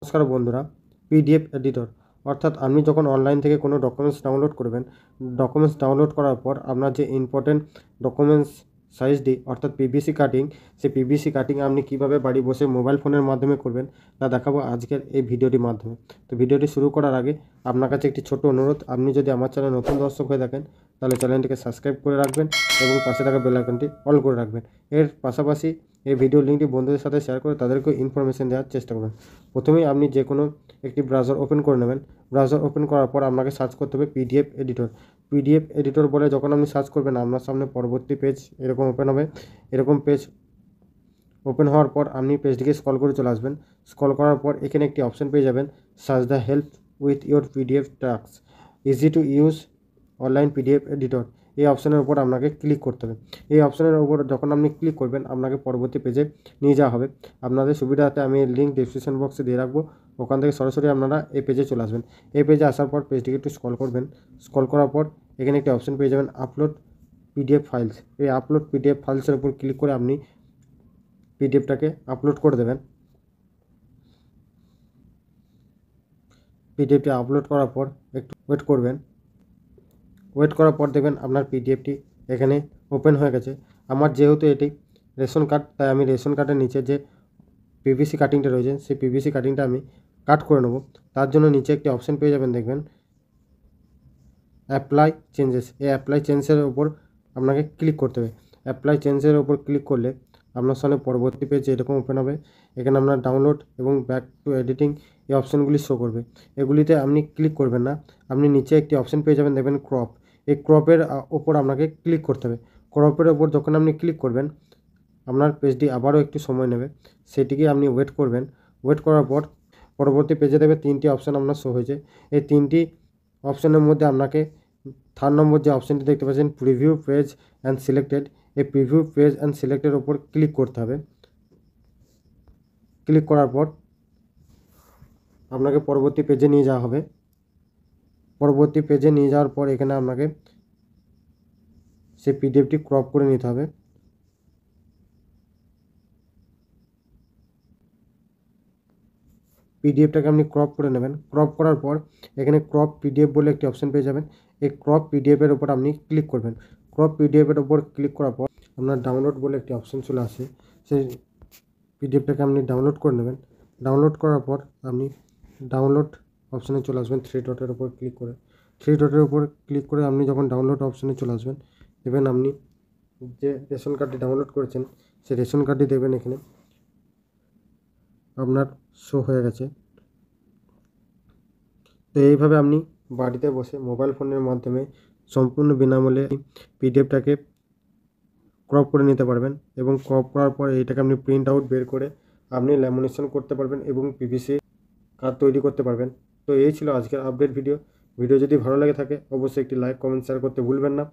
নমস্কার বন্ধুরা, PDF editor অর্থাৎ আপনি যখন অনলাইন থেকে কোনো ডকুমেন্টস ডাউনলোড করবেন, ডকুমেন্টস ডাউনলোড করার পর আপনার যে ইম্পর্টেন্ট ডকুমেন্টস সাইজটি অর্থাৎ পিভিসি কাটিং, সেই পিভিসি কাটিং আপনি কীভাবে বাড়ি বসে মোবাইল ফোনের মাধ্যমে করবেন তা দেখাবো আজকের এই ভিডিওটির মাধ্যমে। তো ভিডিওটি শুরু করার আগে আপনার কাছে একটি ছোট অনুরোধ, আপনি যদি আমার চ্যানেল নতুন দর্শক হয়ে থাকেন তাহলে চ্যানেলটিকে সাবস্ক্রাইব করে রাখবেন এবং পাশে থাকা বেল আইকনটি অল করে রাখবেন। এর পাশাপাশি এই ভিডিও লিঙ্কটি বন্ধুদের সাথে শেয়ার করে তাদেরকেও ইনফরমেশন দেওয়ার চেষ্টা করবেন। প্রথমেই আপনি যে কোনো একটি ব্রাউজার ওপেন করে নেবেন। ব্রাউজার ওপেন করার পর আপনাকে সার্চ করতে হবে পিডিএফ এডিটর। পিডিএফ এডিটর বলে যখন আপনি সার্চ করবেন আপনার সামনে পরবর্তী পেজ এরকম ওপেন হবে। এরকম পেজ ওপেন হওয়ার পর আপনি পেজটিকে স্ক্রল করে চলে আসবেন। স্ক্রল করার পর এখানে একটি অপশন পেয়ে যাবেন, search the help with your PDF task, easy to use online PDF editor. এই অপশানের উপর আপনাকে ক্লিক করতে হবে। এই অপশানের উপর যখন আপনি ক্লিক করবেন আপনাকে পরবর্তী পেজে নিয়ে যাওয়া হবে। আপনাদের সুবিধার্থে আমি এর লিঙ্ক ডিসক্রিপশন বক্সে দিয়ে রাখবো, ওখান থেকে সরাসরি আপনারা এই পেজে চলে আসবেন। এই পেজে আসার পর পেজটিকে একটু স্ক্রল করবেন। স্ক্রল করার পর এখানে একটি অপশন পেয়ে যাবেন, আপলোড পিডিএফ ফাইলস। এই আপলোড পিডিএফ ফাইলসের উপর ক্লিক করে আপনি পিডিএফটাকে আপলোড করে দেবেন। পিডিএফটি আপলোড করার পর একটু ওয়েট করবেন। ওয়েট করার পর দেখবেন আপনার পিডিএফটি এখানে ওপেন হয়ে গেছে। আমার যেহেতু এটি রেশন কার্ড, তাই আমি রেশন কার্ডের নিচে যে পিভিসি কাটিংটা রয়েছে সেই পিভিসি কাটিংটা আমি কাট করে নেব। তার জন্য নিচে একটি অপশন পেয়ে যাবেন, দেখবেন অ্যাপ্লাই চেঞ্জেস। এই অ্যাপ্লাই চেঞ্জেসের ওপর আপনাকে ক্লিক করতে হবে। অ্যাপ্লাই চেঞ্জের ওপর ক্লিক করলে আপনার সামনে পরবর্তী পেজ এরকম ওপেন হবে। এখানে আপনার ডাউনলোড এবং ব্যাক টু এডিটিং এই অপশানগুলি শো করবে। এগুলিতে আপনি ক্লিক করবেন না, আপনি নিচে একটি অপশান পেয়ে যাবেন, দেখবেন ক্রপ। এই ক্রপের ওপর আপনাকে ক্লিক করতে হবে। ক্রপের ওপর যখন আপনি ক্লিক করবেন আপনার পেজটি আবারও একটু সময় নেবে, সেটিকে আপনি ওয়েট করবেন। ওয়েট করার পর পরবর্তী পেজে দেখবে তিনটি অপশান আপনার শো হয়েছে। এই তিনটি অপশানের মধ্যে আপনাকে 3 নম্বর যে অপশানটি দেখতে পাচ্ছেন, প্রিভিউ পেজ অ্যান্ড সিলেক্টেড, এই প্রিভিউ পেজ অ্যান্ড সিলেক্টের ওপর ক্লিক করতে হবে। ক্লিক করার পর আপনাকে পরবর্তী পেজে নিয়ে যাওয়া হবে। পরবর্তী পেজে নিয়ে যাওয়ার পর এখানে আপনাকে সেই পিডিএফটি ক্রপ করে নিতে হবে। পিডিএফটাকে আপনি ক্রপ করে নেবেন। ক্রপ করার পর এখানে ক্রপ পিডিএফ বলে একটি অপশান পেয়ে যাবেন। এই ক্রপ পিডিএফের ওপর আপনি ক্লিক করবেন। ক্রপ পিডিএফের ওপর ক্লিক করার পর আপনার ডাউনলোড বলে একটি অপশান চলে আসে, সেই পিডিএফটাকে আপনি ডাউনলোড করে নেবেন। ডাউনলোড করার পর আপনি ডাউনলোড অপশানে চলে আসবেন। 3 ডটের ওপর ক্লিক করে 3 ডটের ওপর ক্লিক করে আপনি যখন ডাউনলোড অপশানে চলে আসবেন, দেখবেন আপনি যে রেশন কার্ডটি ডাউনলোড করেছেন সেই রেশন কার্ডটি দেখবেন এখানে আপনার শো হয়ে গেছে। তো এইভাবে আপনি বাড়িতে বসে মোবাইল ফোনের মাধ্যমে সম্পূর্ণ বিনামূল্যে পিডিএফটাকে ক্রপ করে নিতে পারবেন এবং ক্রপ করার পর এইটাকে আপনি প্রিন্ট আউট বের করে আপনি ল্যামিনেশন করতে পারবেন এবং পিভিসি কার্ড তৈরি করতে পারবেন। তো এই ছিল আজকের আপডেট ভিডিও। ভিডিও যদি ভালো লেগে থাকে অবশ্যই একটি লাইক, কমেন্ট, শেয়ার করতে ভুলবেন না।